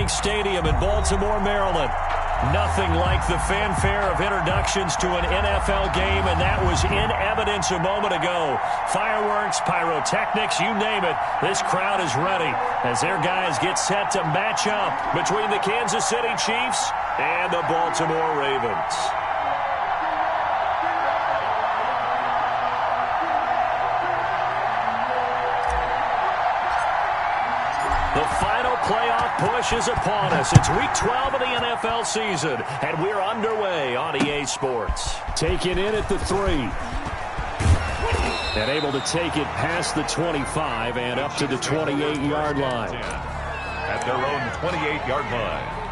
Bank Stadium in Baltimore, Maryland. Nothing like the fanfare of introductions to an NFL game, and that was in evidence a moment ago. Fireworks, pyrotechnics, you name it. This crowd is ready as their guys get set to match up between the Kansas City Chiefs and the Baltimore Ravens. The final playoff push is upon us. It's Week 12 of the NFL season, and we're underway on EA Sports. Taken in at the 3. And able to take it past the 25 and up to the 28-yard line. At their own 28-yard line.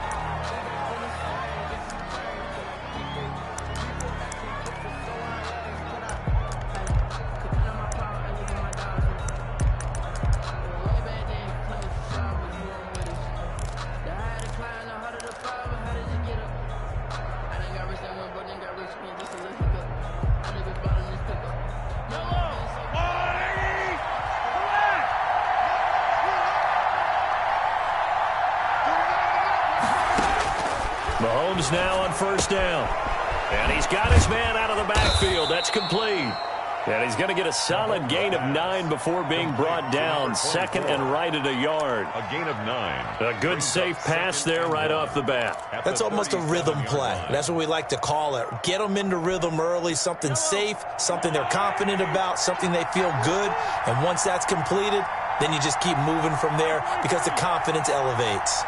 Mahomes now on first down. And he's got his man out of the backfield. That's complete. And he's going to get a solid gain of 9 before being brought down. Second and right at a yard. A gain of 9. A good safe pass there right off the bat. That's almost a rhythm play. That's what we like to call it. Get them into rhythm early, something safe, something they're confident about, something they feel good. And once that's completed, then you just keep moving from there because the confidence elevates.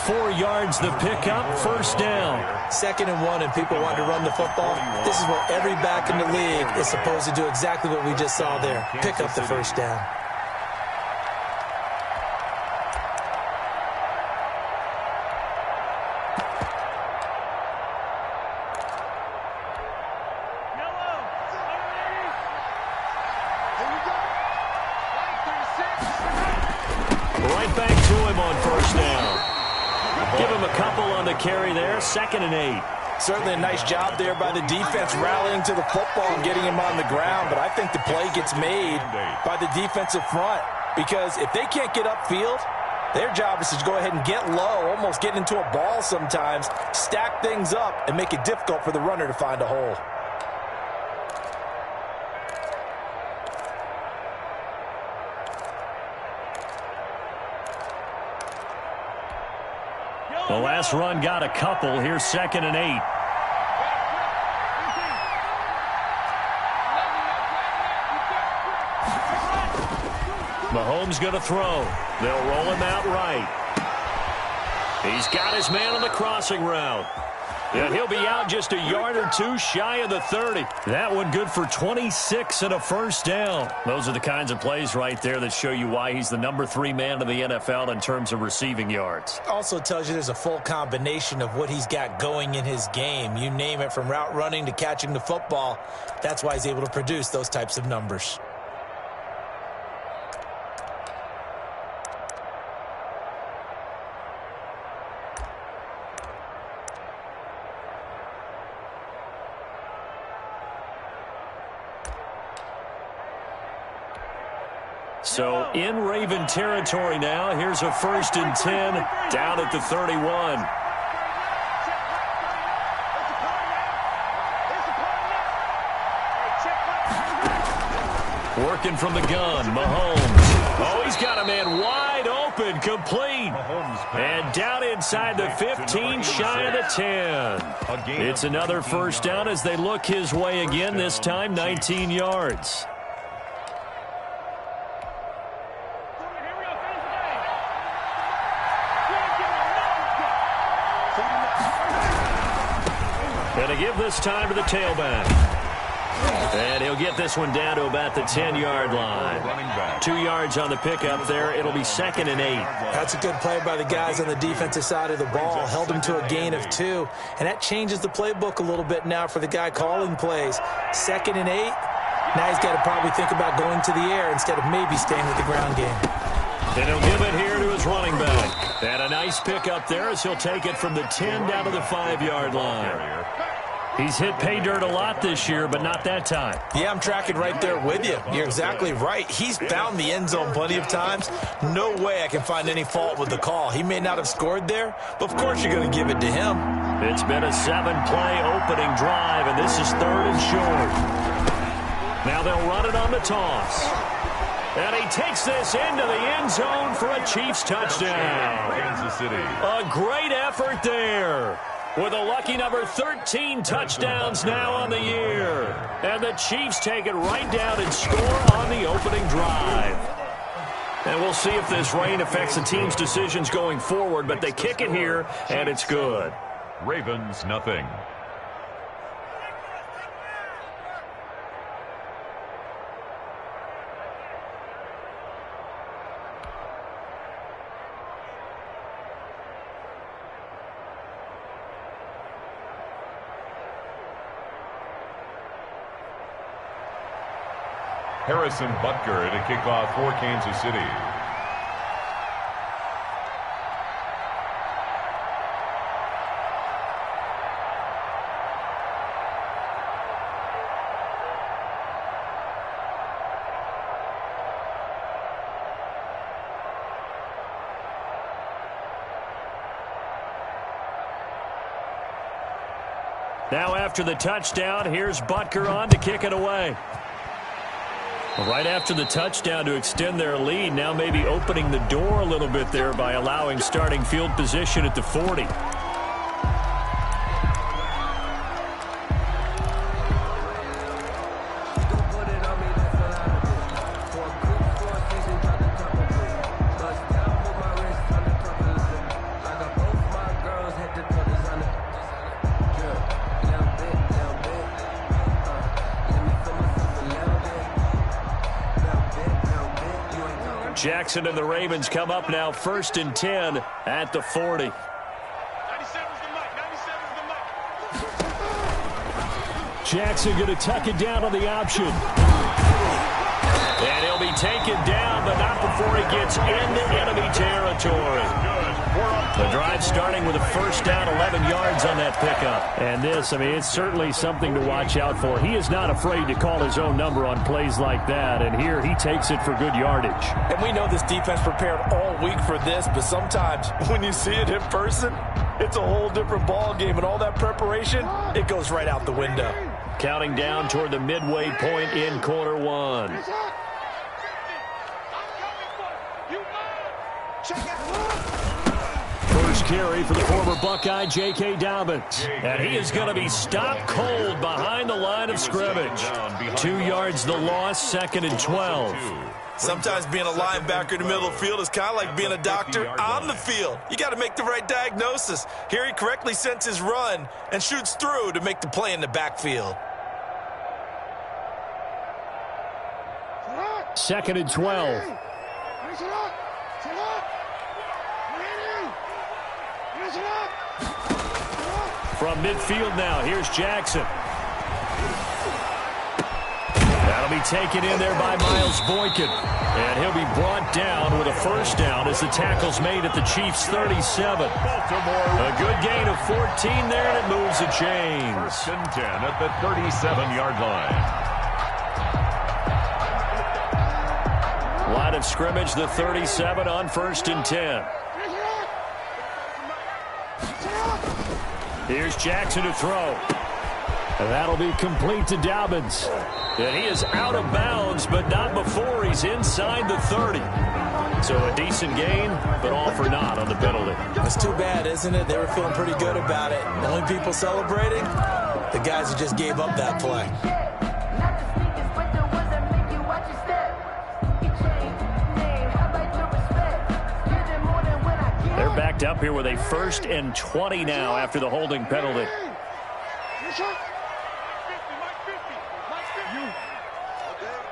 4 yards the pickup, first down. 2nd and 1, and people want to run the football. This is where every back in the league is supposed to do exactly what we just saw there. Pick up the first down. Right back to him on first down. Give him a couple on the carry there. 2nd and 8. Certainly a nice job there by the defense rallying to the football and getting him on the ground. But I think the play gets made by the defensive front. Because if they can't get upfield, their job is to go ahead and get low, almost get into a ball sometimes, stack things up, and make it difficult for the runner to find a hole. The last run got a couple. Here's 2nd and 8. Mahomes going to throw. They'll roll him out right. He's got his man on the crossing route. And he'll be out just a yard or two shy of the 30. That one good for 26 and a first down. Those are the kinds of plays right there that show you why he's the number 3 man in the NFL in terms of receiving yards. Also tells you there's a full combination of what he's got going in his game. You name it, from route running to catching the football. That's why he's able to produce those types of numbers. So in Raven territory now. Here's a 1st and 10 down at the 31. Working from the gun, Mahomes. Oh, he's got a man wide open, complete. And down inside the 15, shy of the 10. It's another first down as they look his way again, this time 19 yards. Going to give this time to the tailback. And he'll get this one down to about the 10-yard line. 2 yards on the pickup there. It'll be 2nd and 8. That's a good play by the guys on the defensive side of the ball. Held him to a gain of 2. And that changes the playbook a little bit now for the guy calling plays. 2nd and 8. Now he's got to probably think about going to the air instead of maybe staying with the ground game. And he'll give it here to his running back. And a nice pickup there as he'll take it from the 10 down to the 5-yard line. He's hit pay dirt a lot this year, but not that time. Yeah, I'm tracking right there with you. You're exactly right. He's found the end zone plenty of times. No way I can find any fault with the call. He may not have scored there, but of course you're going to give it to him. It's been a 7-play opening drive, and this is 3rd and short. Now they'll run it on the toss. And he takes this into the end zone for a Chiefs touchdown. Kansas City. A great effort there. With a lucky number 13 touchdowns now on the year. And the Chiefs take it right down and score on the opening drive. And we'll see if this rain affects the team's decisions going forward, but they kick it here, and it's good. Ravens, nothing. Harrison Butker to kick off for Kansas City. Now after the touchdown, here's Butker on to kick it away. Right after the touchdown to extend their lead, now maybe opening the door a little bit there by allowing starting field position at the 40. Jackson and the Ravens come up now 1st and 10 at the 40. 97's the mic. 97's the mic. Jackson going to tuck it down on the option. And he'll be taken down, but not before he gets into enemy territory. The drive starting with a 1st down, 11 yards on that pickup. And this, I mean, it's certainly something to watch out for. He is not afraid to call his own number on plays like that, and here he takes it for good yardage. And we know this defense prepared all week for this, but sometimes when you see it in person, it's a whole different ball game, and all that preparation, it goes right out the window. Counting down toward the midway point in quarter 1. First carry for the former Buckeye, J.K. Dobbins. And he is going to be stopped cold behind the line of scrimmage. 2 yards the loss, 2nd and 12. Sometimes being a linebacker in the middle of the field is kind of like being a doctor on the field. You got to make the right diagnosis. Here he correctly sends his run and shoots through to make the play in the backfield. 2nd and 12. From midfield now, here's Jackson. That'll be taken in there by Miles Boykin. And he'll be brought down with a 1st down as the tackle's made at the Chiefs' 37. A good gain of 14 there, and it moves the chains. 1st and 10 at the 37-yard line. Line of scrimmage, the 37 on 1st and 10. Here's Jackson to throw. And that'll be complete to Dobbins. And he is out of bounds, but not before he's inside the 30. So a decent gain, but all for naught on the penalty. That's too bad, isn't it? They were feeling pretty good about it. The only people celebrating, the guys who just gave up that play. They're backed up here with a 1st and 20 now after the holding penalty.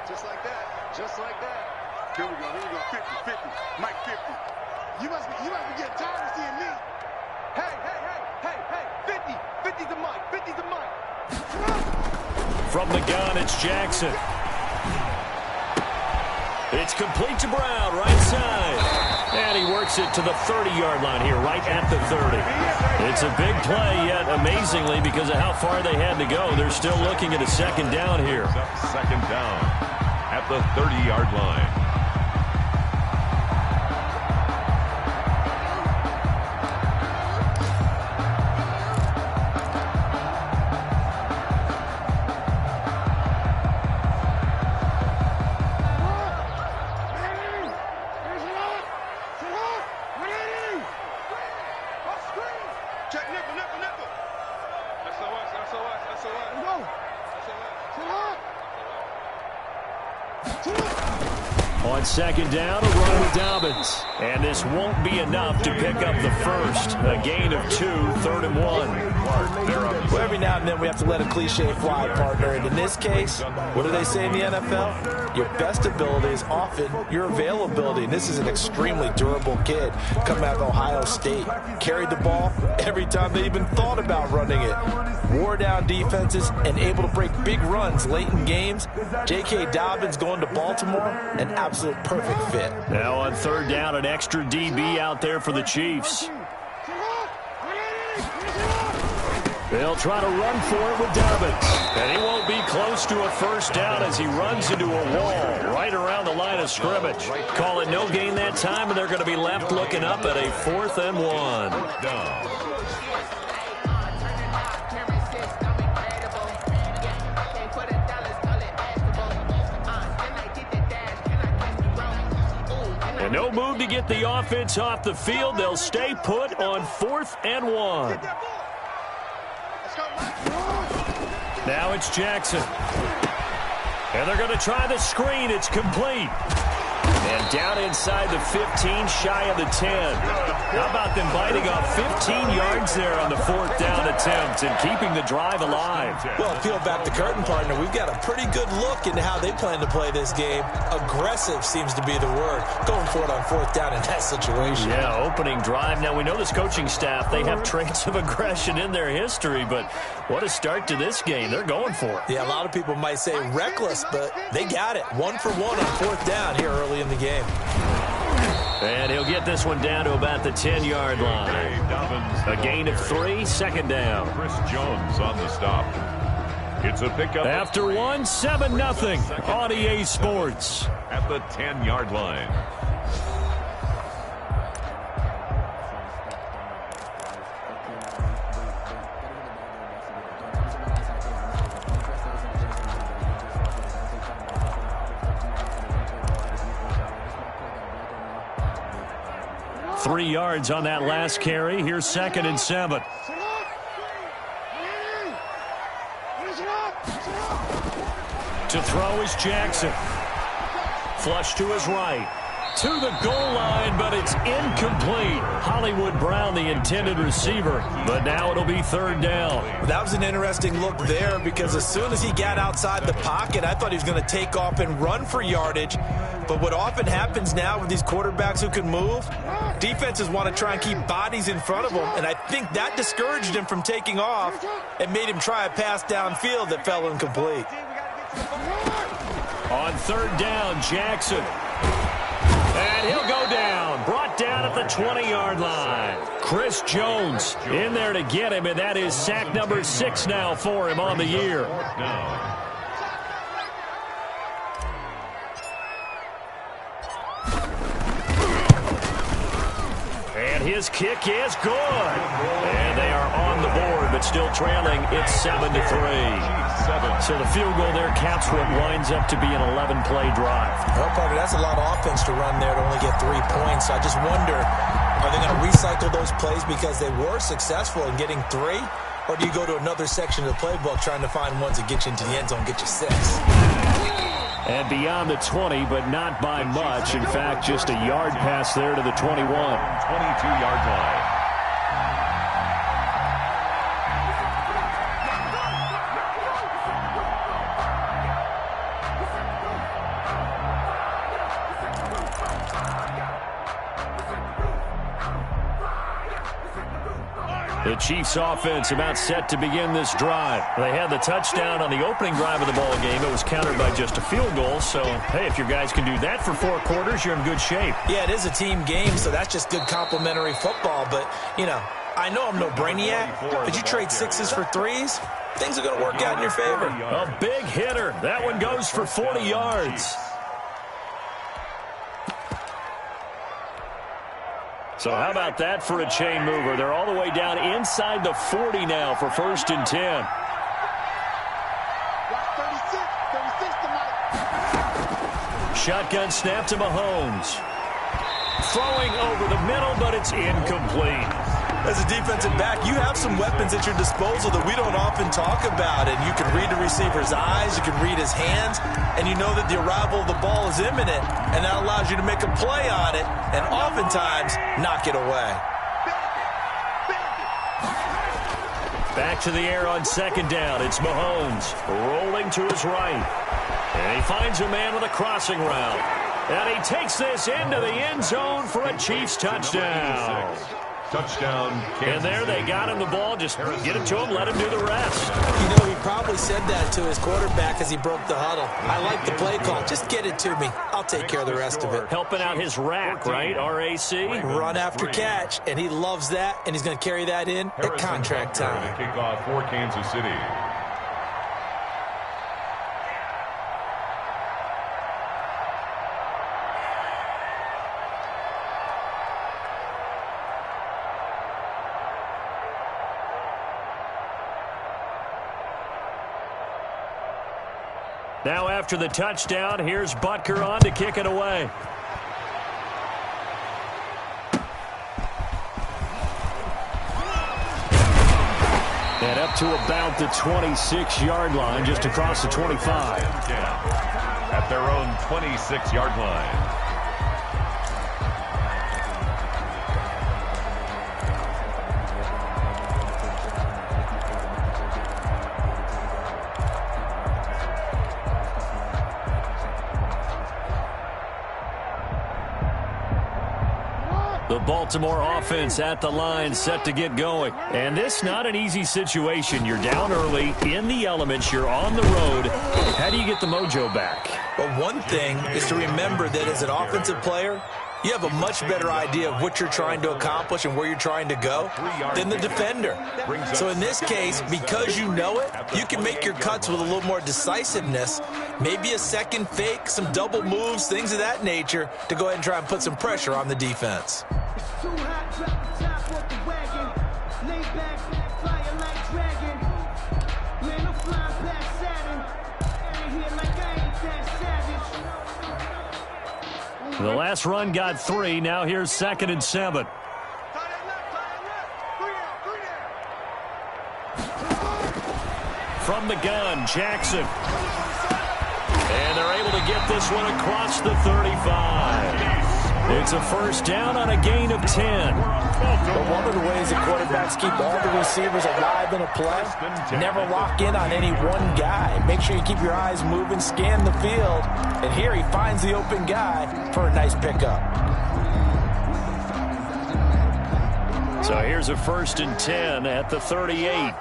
Just like that. Just like that. Here we go. 50, 50. Mike 50. You must be getting tired of seeing me. Hey. 50. 50's the mic. 50's the mic. From the gun, it's Jackson. It's complete to Brown, right side. And he works it to the 30-yard line here, right at the 30. It's a big play, yet amazingly, because of how far they had to go, they're still looking at a second down here. Second down at the 30-yard line. On second down, a run with Dobbins. And this won't be enough to pick up the first. A gain of 2, 3rd and 1. Well, every now and then we have to let a cliche fly, partner. And in this case, what do they say in the NFL? Your best ability is often your availability. And this is an extremely durable kid coming out of Ohio State. Carried the ball every time they even thought about running it. Wore down defenses and able to break big runs late in games. J.K. Dobbins going to Baltimore, an absolute perfect fit. Now on third down, an extra DB out there for the Chiefs. They'll try to run for it with Dobbins. And he won't be close to a first down as he runs into a wall right around the line of scrimmage. Call it no gain that time, and they're going to be left looking up at a 4th and 1. And no move to get the offense off the field. They'll stay put on 4th and 1. Now it's Jackson. And they're going to try the screen. It's complete. And down inside the 15, shy of the 10. How about them biting off 15 yards there on the 4th down attempt and keeping the drive alive? Well, peel back the curtain, partner. We've got a pretty good look into how they plan to play this game. Aggressive seems to be the word. Going for it on 4th down in that situation. Yeah, opening drive. Now, we know this coaching staff, they have traits of aggression in their history, but what a start to this game. They're going for it. Yeah, a lot of people might say reckless, but they got it. 1 for 1 on 4th down here early in the game. And he'll get this one down to about the 10-yard line. A gain of 3, second down. Chris Jones on the stop. It's a pickup. After 1, 7-0 on EA Sports. At the 10-yard line. Three yards on that last carry. Here's 2nd and 7. To throw is Jackson. Flush to his right. To the goal line, but it's incomplete. Hollywood Brown, the intended receiver, but now it'll be 3rd down. That was an interesting look there because as soon as he got outside the pocket, I thought he was going to take off and run for yardage. But what often happens now with these quarterbacks who can move, defenses want to try and keep bodies in front of them, and I think that discouraged him from taking off and made him try a pass downfield that fell incomplete. On 3rd down, Jackson. And he'll go down. Brought down at the 20-yard line. Chris Jones in there to get him, and that is sack number 6 now for him on the year. And his kick is good. And they are on the board, but still trailing. It's 7-3. So the field goal there caps what winds up to be an 11-play drive. Well, Parker, that's a lot of offense to run there to only get 3 points. I just wonder, are they going to recycle those plays because they were successful in getting 3? Or do you go to another section of the playbook trying to find ones that get you into the end zone, get you 6? And beyond the 20, but not by much. In fact, just a yard pass there to the 21. 22-yard line. The Chiefs offense about set to begin this drive. They had the touchdown on the opening drive of the ball game. It was countered by just a field goal. So, hey, if your guys can do that for 4 quarters, you're in good shape. Yeah, it is a team game, so that's just good complimentary football. But, you know, I know I'm no brainiac, but you trade 6s for 3s, things are going to work out in your favor. A big hitter. That one goes for 40 yards. So how about that for a chain mover? They're all the way down inside the 40 now for 1st and 10. Shotgun snap to Mahomes. Throwing over the middle, but it's incomplete. As a defensive back, you have some weapons at your disposal that we don't often talk about. And you can read the receiver's eyes, you can read his hands, and you know that the arrival of the ball is imminent, and that allows you to make a play on it and oftentimes knock it away. Back to the air on 2nd down. It's Mahomes rolling to his right. And he finds a man with a crossing route. And he takes this into the end zone for a Chiefs touchdown. Touchdown, and there they got him the ball. Just get it to him, let him do the rest. You know, he probably said that to his quarterback as he broke the huddle. I like the play call. Just get it to me. I'll take care of the rest of it. Helping out his rack, right? R-A-C? Run after catch, and he loves that, and he's going to carry that in at contract time. Kickoff for Kansas City. Now after the touchdown, here's Butker on to kick it away. And up to about the 26-yard line, just across the 25. At their own 26-yard line. The Baltimore offense at the line, set to get going. And this not an easy situation. You're down early, in the elements, you're on the road. How do you get the mojo back? Well, one thing is to remember that as an offensive player, you have a much better idea of what you're trying to accomplish and where you're trying to go than the defender. So in this case, because you know it, you can make your cuts with a little more decisiveness, maybe a second fake, some double moves, things of that nature, to go ahead and try and put some pressure on the defense. Too hot, drop the top off the wagon. Lay back, fire like dragon. Man, I'm flying past Saturn. Out of here like I ain't that savage. The last run got 3. Now here's 2nd and 7. From the gun, Jackson. And they're able to get this one across the 35. It's a 1st down on a gain of 10. But one of the ways that quarterbacks keep all the receivers alive in a play, never lock in on any one guy. Make sure you keep your eyes moving, scan the field. And here he finds the open guy for a nice pickup. So here's a 1st and 10 at the 38.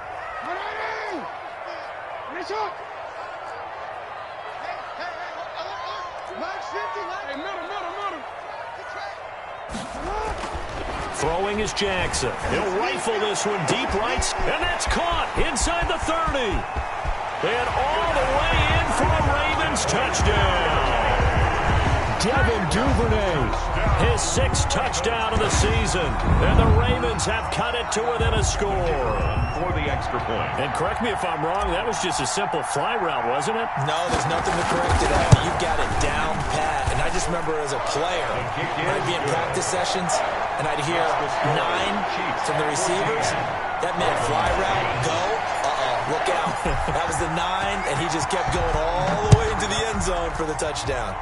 Throwing is Jackson. He'll rifle this one deep right, and that's caught inside the 30. And all the way in for a Ravens touchdown. Devin Duvernay, his 6th touchdown of the season. And the Ravens have cut it to within a score. For the extra point. And correct me if I'm wrong, that was just a simple fly route, wasn't it? No, there's nothing to correct it at. You've got it down pat. And I just remember as a player, when I'd be in practice sessions, and I'd hear 9 from the receivers. That meant fly route, go. Look out. That was the 9, and he just kept going all the way into the end zone for the touchdown.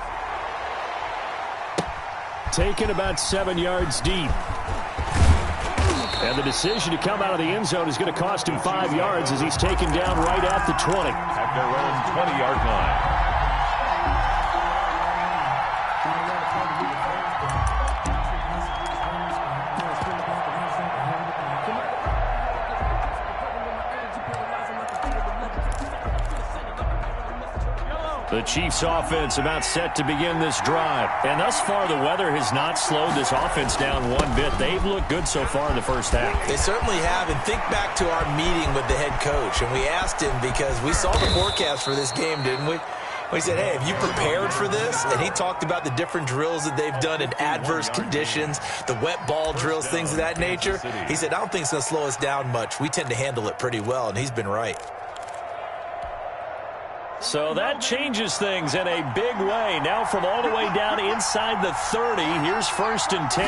Taken about 7 yards deep. And the decision to come out of the end zone is going to cost him 5 yards as he's taken down right at the 20. At their own 20-yard line. The Chiefs offense about set to begin this drive. And thus far, the weather has not slowed this offense down one bit. They've looked good so far in the first half. They certainly have. And think back to our meeting with the head coach. And we asked him because we saw the forecast for this game, didn't we? We said, hey, have you prepared for this? And he talked about the different drills that they've done in adverse conditions, the wet ball drills, things of that nature. He said, I don't think it's going to slow us down much. We tend to handle it pretty well, and he's been right. So that changes things in a big way. Now from all the way down inside the 30, here's 1st and 10.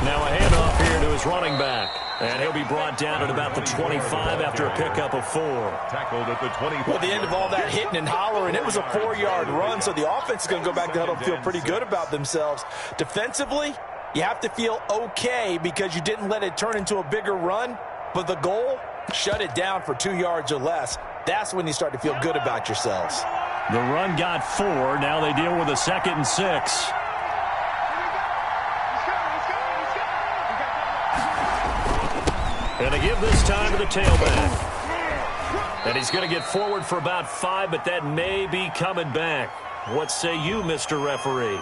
Now a handoff here to his running back. And he'll be brought down at about the 25 after a pickup of 4. Tackled at the 25. Well, at the end of all that hitting and hollering, it was a 4-yard run, so the offense is going to go back to huddle and feel pretty good about themselves. Defensively, you have to feel okay because you didn't let it turn into a bigger run, but the goal, shut it down for 2 yards or less. That's when you start to feel good about yourselves. The run got 4. Now they deal with a 2nd and 6. And to give this time to the tailback. And he's going to get forward for about 5, but that may be coming back. What say you, Mr. Referee?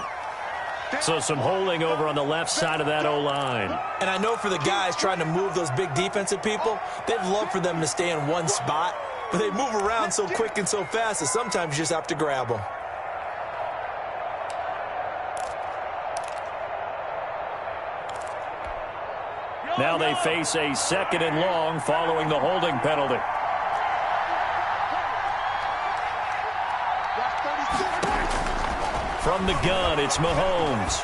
So some holding over on the left side of that O-line. And I know for the guys trying to move those big defensive people, they'd love for them to stay in one spot, but they move around so quick and so fast that sometimes you just have to grab them. Now they face a 2nd and long following the holding penalty. From the gun, it's Mahomes.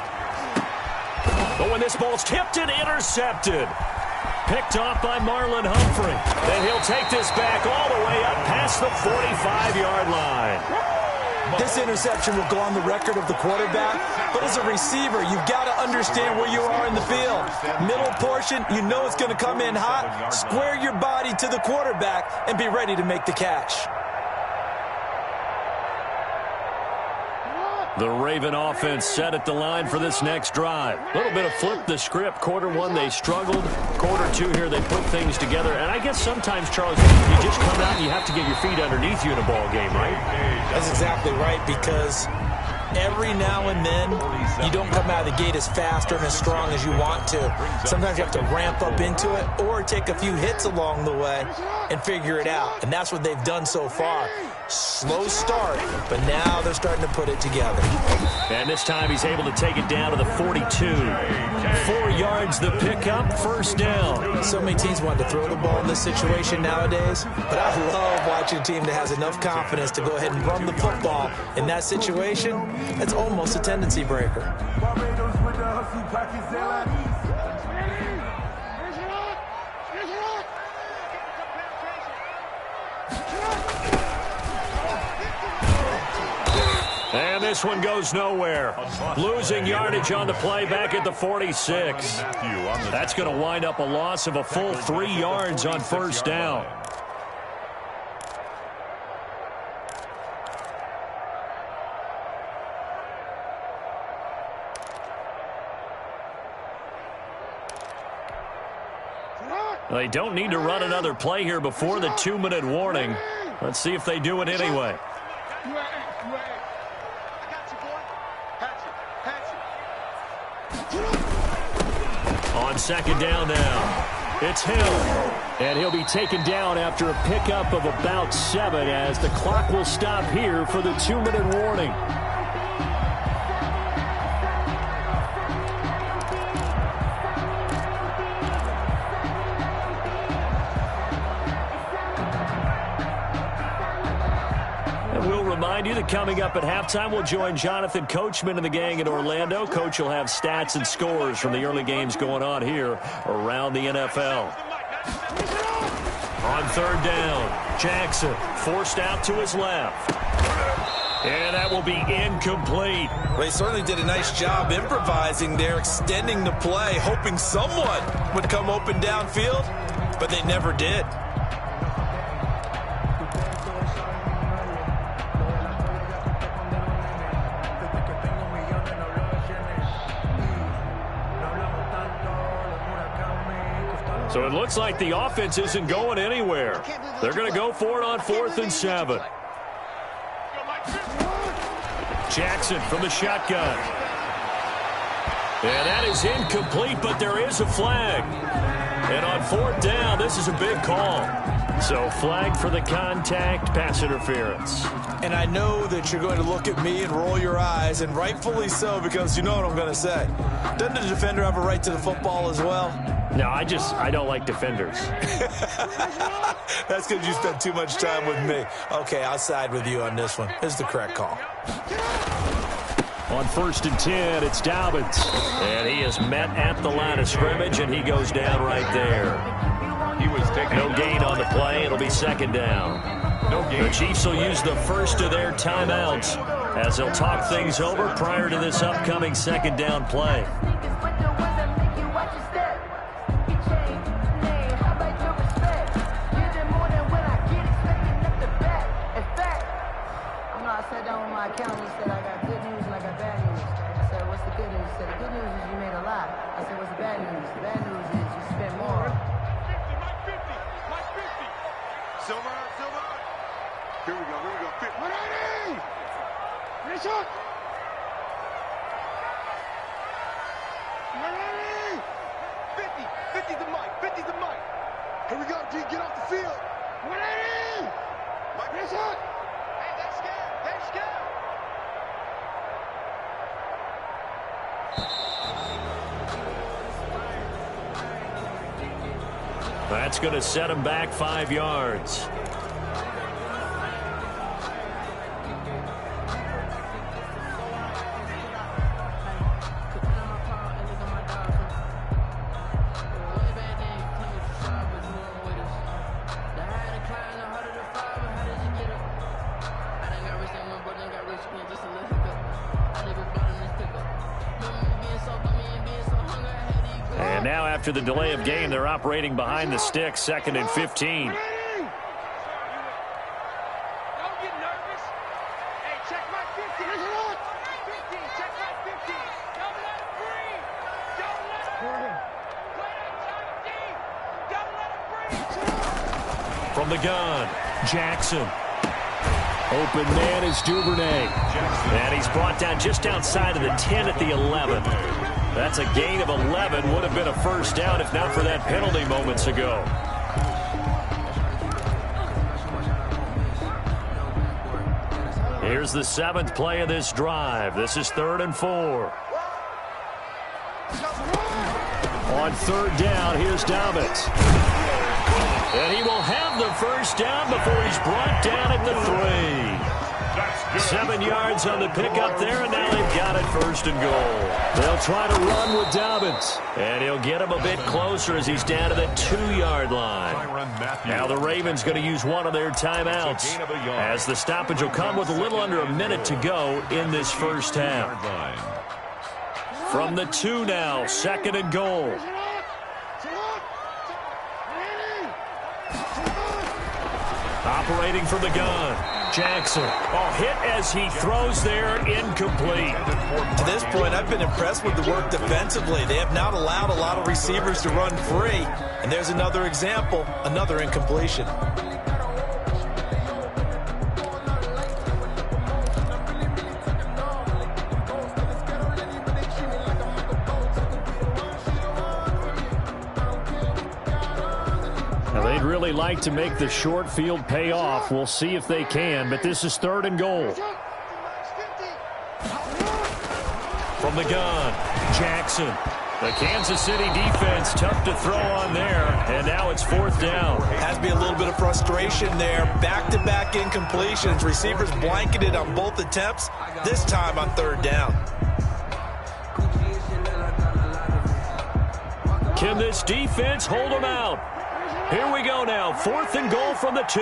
But when this ball's tipped and intercepted. Picked off by Marlon Humphrey. Then he'll take this back all the way up past the 45-yard line. This interception will go on the record of the quarterback, but as a receiver, you've got to understand where you are in the field. Middle portion, you know it's going to come in hot. Square your body to the quarterback and be ready to make the catch. The Raven offense set at the line for this next drive. A little bit of flip the script. Quarter 1, they struggled. Quarter 2 here, they put things together. And I guess sometimes, Charles, you just come out and you have to get your feet underneath you in a ball game, right? That's exactly right, because every now and then you don't come out of the gate as fast or as strong as you want to. Sometimes you have to ramp up into it or take a few hits along the way and figure it out. And that's what they've done so far. Slow start, but now they're starting to put it together. And this time he's able to take it down to the 42. 4 yards the pickup, 1st down. So many teams want to throw the ball in this situation nowadays, but I love watching a team that has enough confidence to go ahead and run the football. In that situation, it's almost a tendency breaker. And this one goes nowhere. Losing yardage on the play back at the 46. That's going to wind up a loss of a full 3 yards on 1st down. They don't need to run another play here before the 2-minute warning. Let's see if they do it anyway. On 2nd down now, it's Hill. And he'll be taken down after a pickup of about 7 as the clock will stop here for the 2-minute warning. Remind you that coming up at halftime, we'll join Jonathan Coachman and the gang in Orlando. Coach will have stats and scores from the early games going on here around the NFL. On 3rd down, Jackson forced out to his left. And that will be incomplete. Well, he certainly did a nice job improvising there, extending the play, hoping someone would come open downfield, but they never did. So it looks like the offense isn't going anywhere. They're going to go for it on 4th and 7. Jackson from the shotgun. And that is incomplete, but there is a flag. And on 4th down, this is a big call. So flag for the contact, pass interference. And I know that you're going to look at me and roll your eyes, and rightfully so, because you know what I'm going to say. Doesn't the defender have a right to the football as well? No, I don't like defenders. That's because you spent too much time with me. Okay, I'll side with you on this one. This is the correct call. On 1st and 10, it's Dobbins. And he is met at the line of scrimmage, and he goes down right there. He was taking no gain on the play. It'll be 2nd down. No gain. The Chiefs will use the first of their timeouts as they'll talk things over prior to this upcoming 2nd down play. I sat down with my accountant. He said, I got good news and I got bad news. I said, what's the good news? He said, the good news is you made a lot. I said, what's the bad news? The bad news is you spent more. 50, Mike 50, Mike 50. Silver, silver. Here we go, 50. 180! Finish up! 180! 50, 50's the Mike, 50's the Mike. Here we go, G, get off the field. 180! Mike, finish up! Hey, they're scared, they're scared. That's going to set him back 5 yards. And now after the delay of game, they're operating behind the sticks, 2nd and 15. Don't get nervous. Hey, check my 50. Check my 50. Don't let it breathe. Don't let it breathe. Play that tight D. Don't let it breathe. From the gun, Jackson. Open man is Duvernay. And he's brought down just outside of the 10 at the 11. That's a gain of 11. Would have been a first down if not for that penalty moments ago. Here's the 7th play of this drive. This is 3rd and 4. On 3rd down, here's Dobbins. And he will have the first down before he's brought down at the 3. 7 yards on the pickup there, and now they've got it 1st and goal. They'll try to run with Dobbins, and he'll get him a bit closer as he's down to the 2-yard line. Now the Ravens going to use one of their timeouts as the stoppage will come with a little under a minute to go in this first half. From the 2 now, 2nd and goal. Operating from the gun, Jackson. Oh, hit as he throws there, incomplete. To this point, I've been impressed with the work defensively. They have not allowed a lot of receivers to run free. And there's another example, another incompletion. They'd really like to make the short field pay off. We'll see if they can, but this is 3rd and goal. From the gun, Jackson. The Kansas City defense tough to throw on there, and now it's 4th down. Has to be a little bit of frustration there. Back-to-back incompletions. Receivers blanketed on both attempts, this time on 3rd down. Can this defense hold them out? Here we go now, 4th and goal from the 2.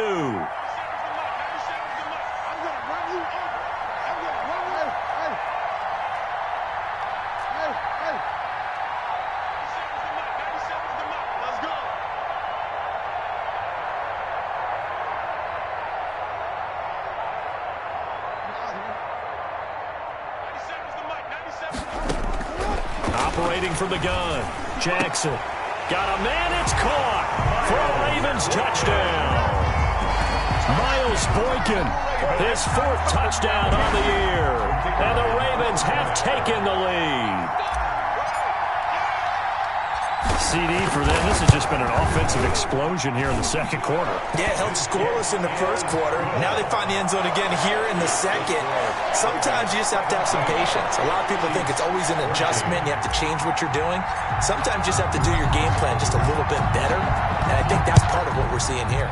Operating from the gun, Jackson. Got a man, it's caught for a Ravens touchdown. Miles Boykin, his 4th touchdown on the year. And the Ravens have taken the lead. CD for them. This has just been an offensive explosion here in the second quarter. Yeah, held scoreless in the first quarter. Now they find the end zone again here in the second. Sometimes you just have to have some patience. A lot of people think it's always an adjustment. You have to change what you're doing. Sometimes you just have to do your game plan just a little bit better. And I think that's part of what we're seeing here.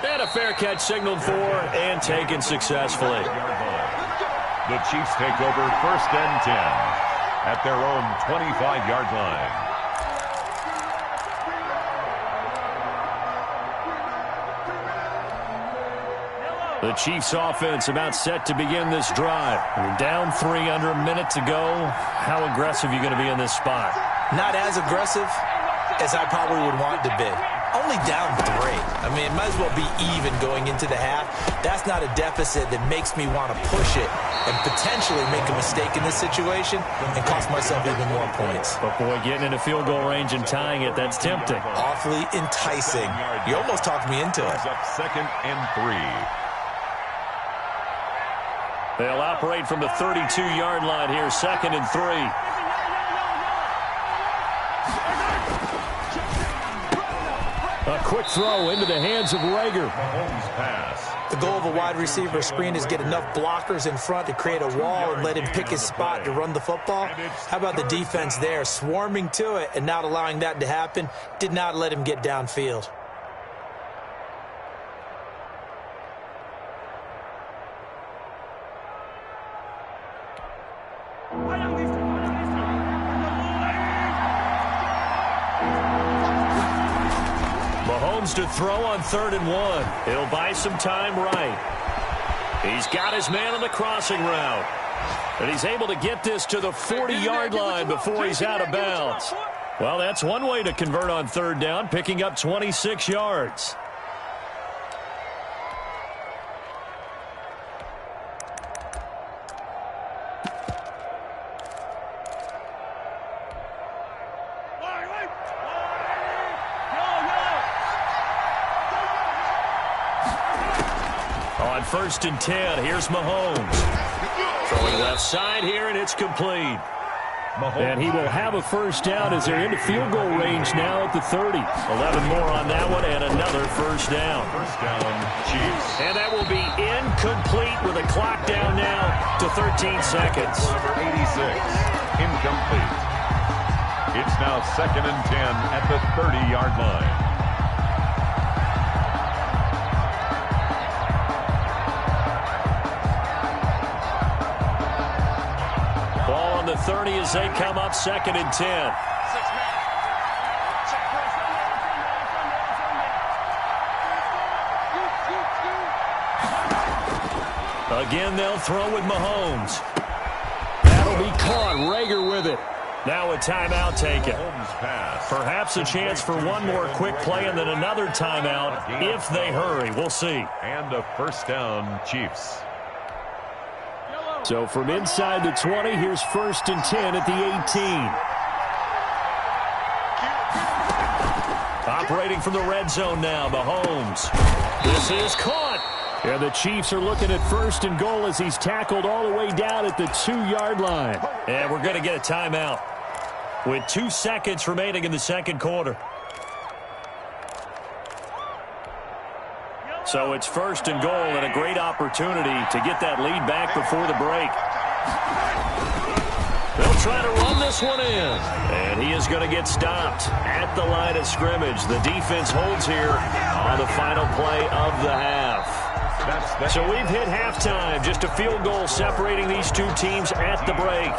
And a fair catch signaled for and taken successfully. The Chiefs take over 1st and 10 at their own 25-yard line. The Chiefs offense about set to begin this drive. We're down 3 under a minute to go. How aggressive are you going to be in this spot? Not as aggressive as I probably would want to be. Only down 3. I mean, it might as well be even going into the half. That's not a deficit that makes me want to push it and potentially make a mistake in this situation and cost myself even more points. But, boy, getting into field goal range and tying it, that's tempting. Awfully enticing. You almost talked me into it. Up 2nd and 3. They'll operate from the 32-yard line here, 2nd and 3. A quick throw into the hands of Rager. The goal of a wide receiver screen is get enough blockers in front to create a wall and let him pick his spot to run the football. How about the defense there, swarming to it and not allowing that to happen? Did not let him get downfield. To throw on 3rd and 1. He'll buy some time right. He's got his man on the crossing route. And he's able to get this to the 40-yard line before he's out of bounds. Well, that's one way to convert on 3rd down, picking up 26 yards. On 1st and 10, here's Mahomes. Throwing left side here, and it's complete. And he will have a 1st down as they're into field goal range now at the 30. 11 more on that one, and another 1st down. 1st down, Chiefs. And that will be incomplete with a clock down now to 13 seconds. Number 86, incomplete. It's now 2nd and 10 at the 30-yard line. The 30 as they come up 2nd and 10. Again, they'll throw with Mahomes. That'll be caught. Rager with it. Now a timeout taken. Perhaps a chance for one more quick play and then another timeout if they hurry. We'll see. And a 1st down, Chiefs. So from inside the 20, here's 1st and 10 at the 18. Operating from the red zone now, Mahomes. This is caught. And the Chiefs are looking at 1st and goal as he's tackled all the way down at the 2-yard line. And we're going to get a timeout with 2 seconds remaining in the second quarter. So it's 1st and goal and a great opportunity to get that lead back before the break. They'll try to run this one in. And he is going to get stopped at the line of scrimmage. The defense holds here on the final play of the half. So we've hit halftime. Just a field goal separating these two teams at the break.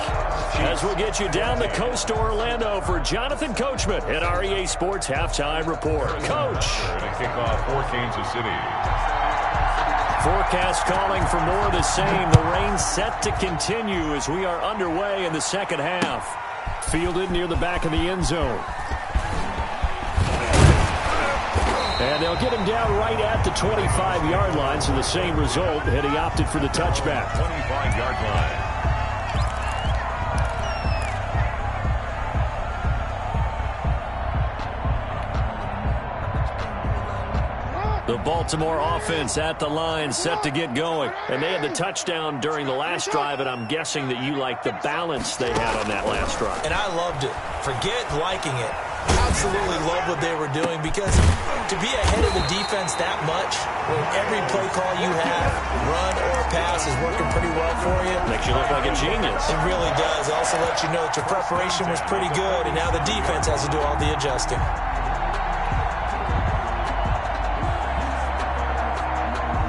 As we'll get you down the coast to Orlando for Jonathan Coachman at REA Sports Halftime Report. Coach. To kick off for Kansas City. Forecast calling for more of the same. The rain set to continue as we are underway in the second half. Fielded near the back of the end zone. And they'll get him down right at the 25-yard line, so the same result, and he opted for the touchback. 25-yard line. Baltimore offense at the line, set to get going. And they had the touchdown during the last drive, and I'm guessing that you like the balance they had on that last drive. And I loved it. Forget liking it. Absolutely love what they were doing, because to be ahead of the defense that much, when every play call you have, run or pass, is working pretty well for you. Makes you look like a genius. It really does. It also lets you know that your preparation was pretty good, and now the defense has to do all the adjusting.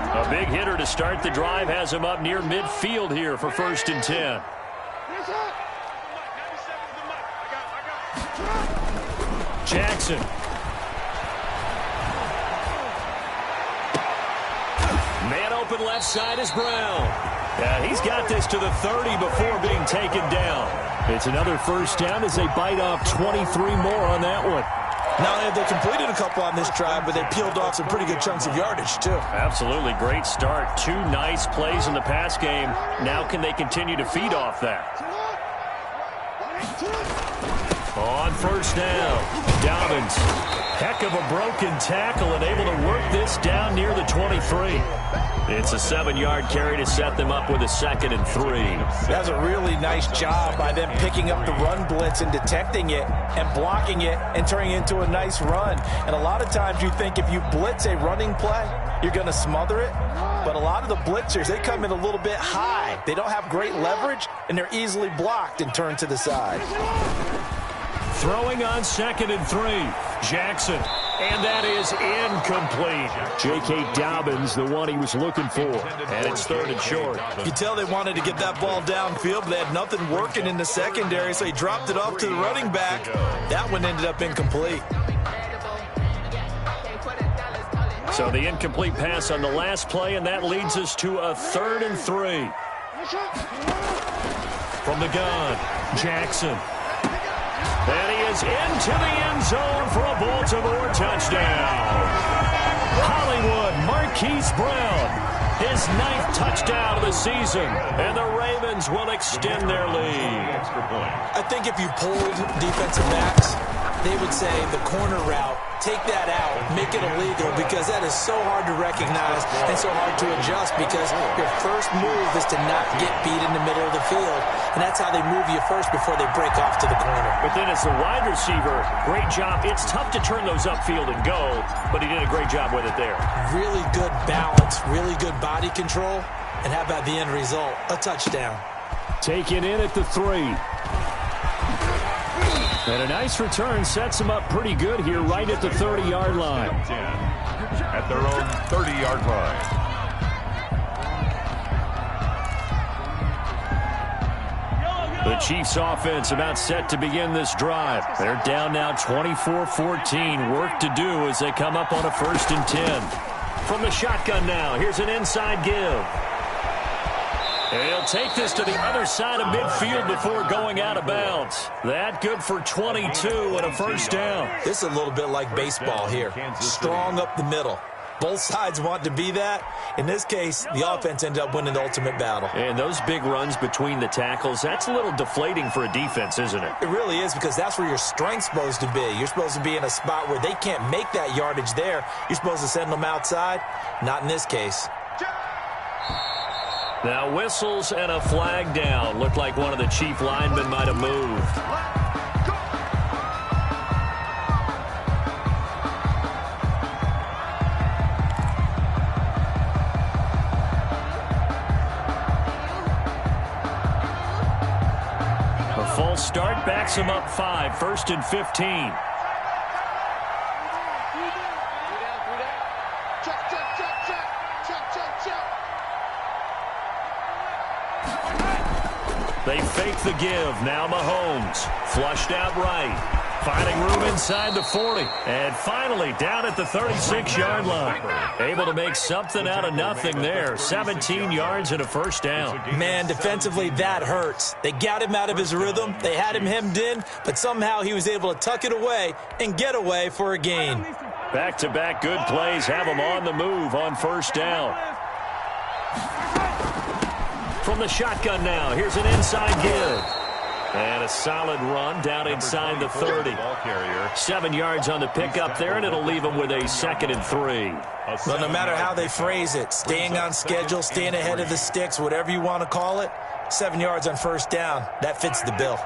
A big hitter to start the drive has him up near midfield here for 1st and 10. Jackson. Man open left side is Brown. Yeah, he's got this to the 30 before being taken down. It's another 1st down as they bite off 23 more on that one. Not only have they completed a couple on this drive, but they peeled off some pretty good chunks of yardage, too. Absolutely great start. 2 nice plays in the pass game. Now can they continue to feed off that? On 1st down, Dobbins. Heck of a broken tackle and able to work this down near the 23. It's a 7-yard carry to set them up with a 2nd and 3. That was a really nice job by them picking up the run blitz and detecting it and blocking it and turning it into a nice run. And a lot of times you think if you blitz a running play, you're going to smother it. But a lot of the blitzers, they come in a little bit high. They don't have great leverage, and they're easily blocked and turned to the side. Throwing on 2nd and 3. Jackson. And that is incomplete. J.K. Dobbins, the one he was looking for. And it's 3rd and short. You can tell they wanted to get that ball downfield, but they had nothing working in the secondary, so he dropped it off to the running back. That one ended up incomplete. So the incomplete pass on the last play, and that leads us to a 3rd and 3. From the gun, Jackson. And he is into the end zone for a Baltimore touchdown. Hollywood Marquise Brown, his 9th touchdown of the season, and the Ravens will extend their lead. I think if you polled defensive backs, they would say the corner route, take that out, make it illegal, because that is so hard to recognize and so hard to adjust, because your first move is to not get beat in the middle of the field, and that's how they move you first before they break off to the corner. But then as the wide receiver, great job. It's tough to turn those upfield and go, but he did a great job with it there. Really good balance, really good body control, and how about the end result? A touchdown. Taken in at the 3. And a nice return sets him up pretty good here right at the 30-yard line. At their own 30-yard line. The Chiefs offense about set to begin this drive. They're down now 24-14. Work to do as they come up on a 1st and 10. From the shotgun now, here's an inside give. And he'll take this to the other side of midfield before going out of bounds. That good for 22 and a 1st down. This is a little bit like baseball here. Strong up the middle. Both sides want to be that. In this case, the offense ended up winning the ultimate battle. And those big runs between the tackles, that's a little deflating for a defense, isn't it? It really is, because that's where your strength's supposed to be. You're supposed to be in a spot where they can't make that yardage there. You're supposed to send them outside. Not in this case. Now whistles and a flag down. Looked like one of the Chief linemen might have moved. A false start backs him up 5. 1st and 15. They fake the give. Now Mahomes. Flushed out right. Finding room inside the 40. And finally down at the 36-yard line. Able to make something out of nothing there. 17 yards and a 1st down. Man, defensively, that hurts. They got him out of his rhythm. They had him hemmed in, but somehow he was able to tuck it away and get away for a gain. Back-to-back good plays have him on the move on 1st down. From the shotgun now, here's an inside give. And a solid run down inside the 30. 7 yards on the pickup there, and it'll leave them with a 2nd and 3. Well, no matter how they phrase it, staying on schedule, staying ahead of the sticks, whatever you want to call it, 7 yards on first down, that fits the bill.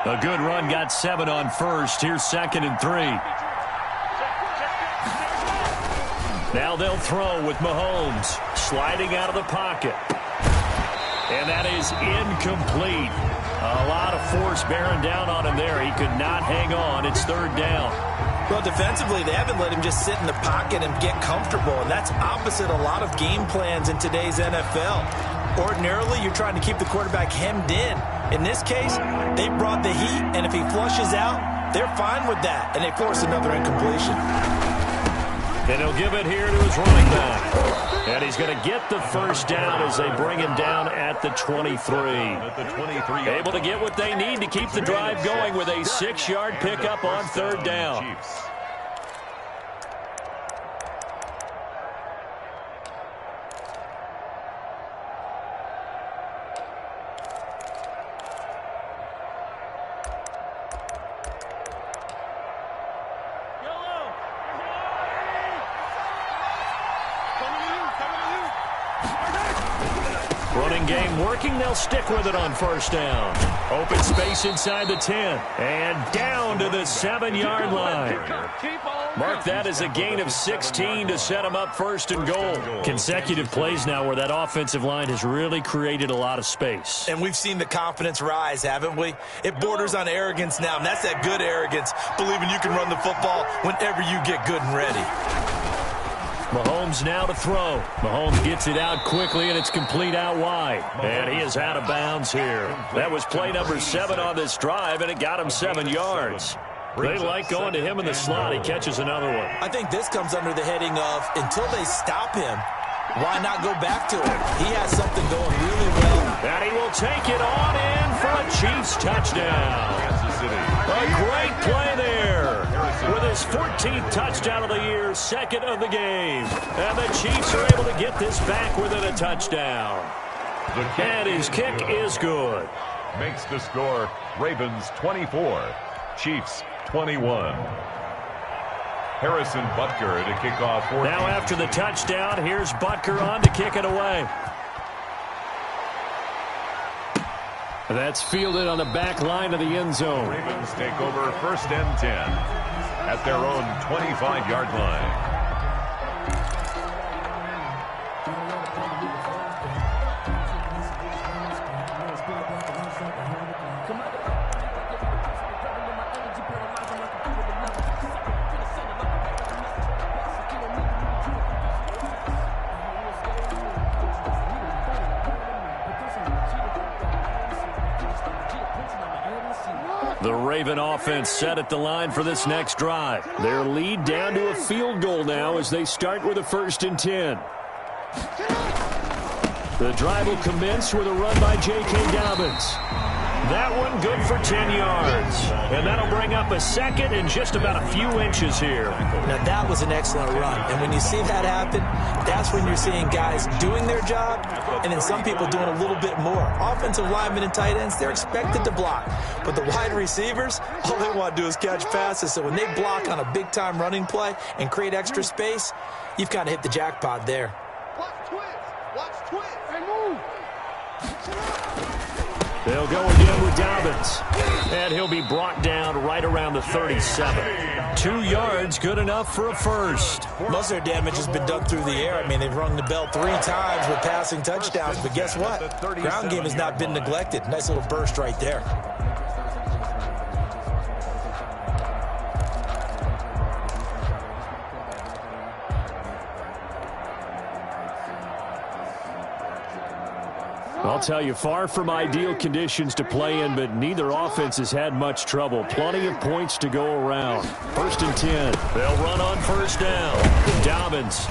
A good run got 7 on first. Here's 2nd and 3. Now they'll throw with Mahomes sliding out of the pocket. And that is incomplete. A lot of force bearing down on him there. He could not hang on. It's 3rd down. Well, defensively, they haven't let him just sit in the pocket and get comfortable, and that's opposite a lot of game plans in today's NFL. Ordinarily, you're trying to keep the quarterback hemmed in. In this case, they brought the heat, and if he flushes out, they're fine with that, and they force another incompletion. And he'll give it here to his running back. And he's going to get the first down as they bring him down at the 23. Able to get what they need to keep the drive going with a 6-yard pickup on 3rd down. Running game working. They'll stick with it on first down. Open space inside the 10. And down to the 7-yard line. Mark that as a gain of 16 to set them up 1st and goal. Consecutive plays now where that offensive line has really created a lot of space. And we've seen the confidence rise, haven't we? It borders on arrogance now, and that's that good arrogance, believing you can run the football whenever you get good and ready. Mahomes now to throw. Mahomes gets it out quickly, and it's complete out wide. And he is out of bounds here. That was play number 7 on this drive, and it got him 7 yards. They like going to him in the slot. He catches another one. I think this comes under the heading of, until they stop him, why not go back to him? He has something going really well. And he will take it on in for a Chiefs touchdown. A great play there. With his 14th touchdown of the year, 2nd of the game. And the Chiefs are able to get this back within a touchdown. And his kick is good. Makes the score Ravens 24, Chiefs 21. Harrison Butker to kick off. Now after the touchdown, here's Butker on to kick it away. That's fielded on the back line of the end zone. Ravens take over 1st and 10 at their own 25-yard line. The Raven offense set at the line for this next drive. Their lead down to a field goal now as they start with a 1st and 10. The drive will commence with a run by J.K. Dobbins. That one good for 10 yards. And that'll bring up a 2nd and just about a few inches here. Now, that was an excellent run. And when you see that happen, that's when you're seeing guys doing their job and then some people doing a little bit more. Offensive linemen and tight ends, they're expected to block. But the wide receivers, all they want to do is catch passes. So when they block on a big-time running play and create extra space, you've kind of hit the jackpot there. Watch twist. Watch twist. Hey, move. They'll go again with Dobbins. And he'll be brought down right around the 37. 2 yards, good enough for a first. Most of their damage has been done through the air. I mean, they've rung the bell 3 times with passing touchdowns. But guess what? Ground game has not been neglected. Nice little burst right there. I'll tell you, far from ideal conditions to play in, but neither offense has had much trouble. Plenty of points to go around. 1st and 10. They'll run on first down. Dobbins.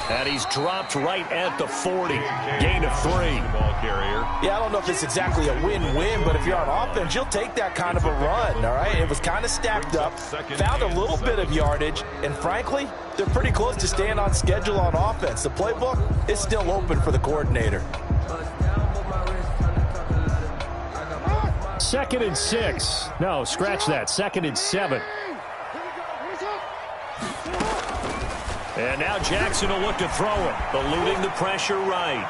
And he's dropped right at the 40. Gain of 3. Ball carrier. Yeah, I don't know if it's exactly a win-win, but if you're on offense, you'll take that kind of a run, all right? It was kind of stacked up, found a little bit of yardage, and frankly, they're pretty close to staying on schedule on offense. The playbook is still open for the coordinator. It's 2nd and 6. No, scratch that. 2nd and 7. And now Jackson will look to throw it, eluding the pressure right.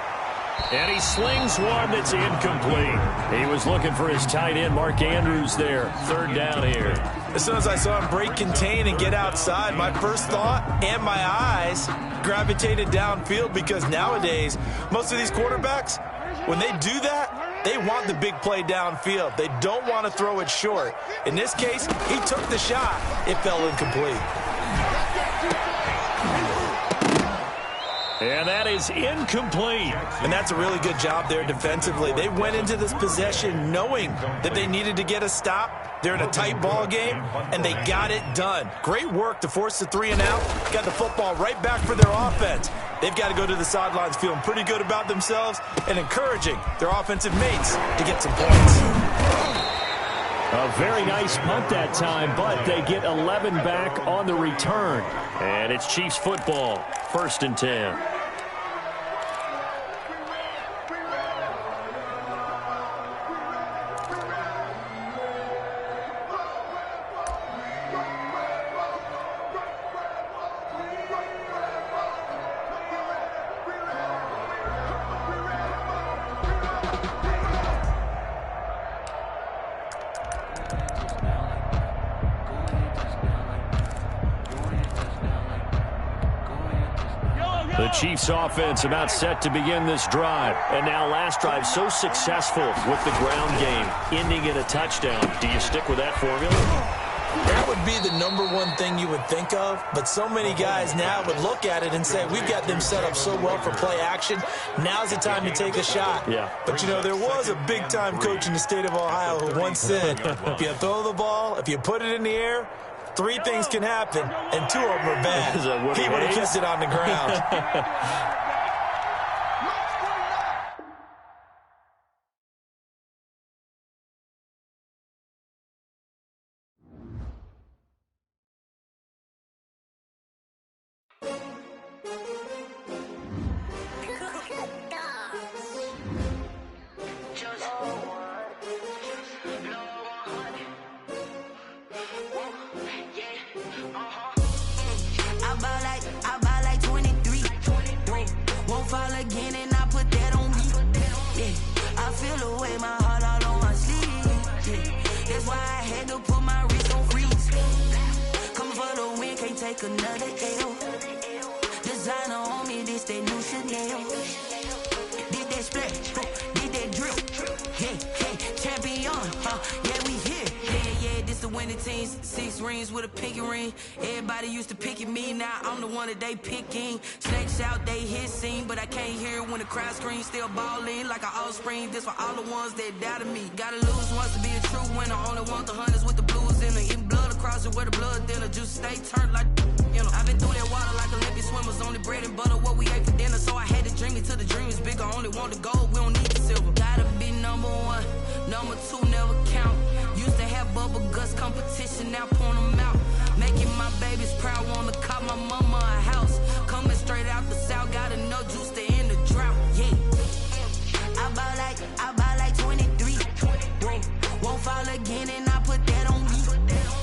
And he slings one that's incomplete. He was looking for his tight end, Mark Andrews, there. 3rd down here. As soon as I saw him break contain and get outside, my first thought and my eyes gravitated downfield, because nowadays, most of these quarterbacks, when they do that, they want the big play downfield. They don't want to throw it short. In this case, he took the shot. It fell incomplete. And that is incomplete. And that's a really good job there defensively. They went into this possession knowing that they needed to get a stop. They're in a tight ball game, and they got it done. Great work to force the 3 and out. Got the football right back for their offense. They've got to go to the sidelines feeling pretty good about themselves and encouraging their offensive mates to get some points. A very nice punt that time, but they get 11 back on the return. And it's Chiefs football, 1st and 10. The Chiefs offense about set to begin this drive. And now last drive so successful with the ground game, ending in a touchdown. Do you stick with that formula? That would be the #1 thing you would think of, but so many guys now would look at it and say, we've got them set up so well for play action. Now's the time to take a shot. Yeah. But, you know, there was a big-time coach in the state of Ohio who once said, if you throw the ball, if you put it in the air, 3 things can happen, and 2 of them are bad. He would have kissed it on the ground. I buy like 23. Won't fall again, and I put that on me. Yeah, I feel away, my heart all on my sleeve. Yeah, that's why I had to put my wrist on freeze. Coming for the win, can't take another L. Designer on me, this that new Chanel. Did that splash, did that drip. Yeah, champion, yeah, we here. Yeah, this the winning team. 6 rings with a pinky ring. Everybody used to pick at me, now I'm the one that they picking. Snakes out, they hit scene, but I can't hear it when the crowd screams. Still balling like an offspring. This for all the ones that doubted me. Gotta lose once to be a true winner. Only want the hunters with the blues in it. Eating blood across it where the blood dinner. Juice stay turned like, you know. I've been through that water like Olympic swimmers. Only bread and butter what we ate for dinner. So I had to dream it till the dream is bigger. Only want the gold, we don't need the silver. Gotta be #1, #2 never count. Used to have bubble guts competition, now point them out. Making my babies proud, wanna call my mama a house. Coming straight out the south, gotta know juice to end the drought. Yeah, I buy like 23. Won't fall again, and I put that on me.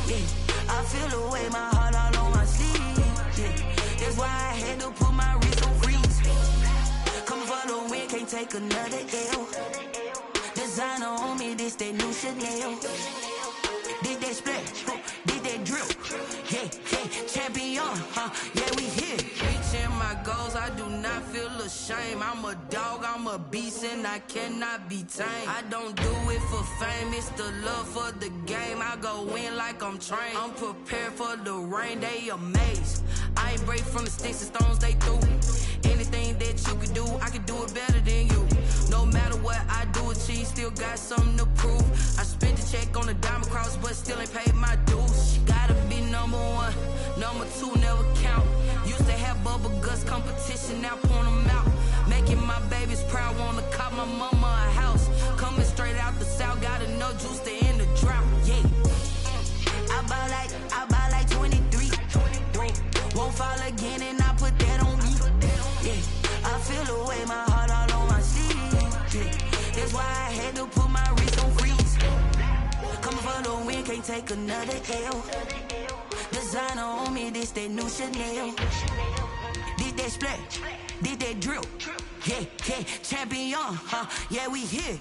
Yeah, I feel away, my heart all on my sleeve. Yeah, that's why I had to put my wrist on freeze. Coming for the win, can't take another L. Designer on me, this that new Chanel. Did that splash, did that drip. Yeah, champion, yeah, we here. Reaching my goals, I do not feel ashamed. I'm a dog, I'm a beast, and I cannot be tamed. I don't do it for fame, it's the love for the game. I go in like I'm trained. I'm prepared for the rain, they amazed. I ain't break from the sticks and stones they threw. Anything that you could do, I could do it better than you. No matter what I do, achieve, still got something to prove. I spent the check on the diamond cross, but still ain't paid my dues. Gotta be #1, #2 never count. Used to have bubble guts competition, now point them out. Making my babies proud, wanna call my mama a house. Coming straight out the south, gotta know juice to end the drought. Yeah, I buy like 23. Won't fall again, and I put that on me. Yeah, I feel away, my heart all on my sleeve. Yeah, that's why I had to put my wrist on freeze. can't take another L. Designer on me, this that new Chanel. Did that splash, did that drill. Yeah, yeah, champion, huh? Yeah, we here.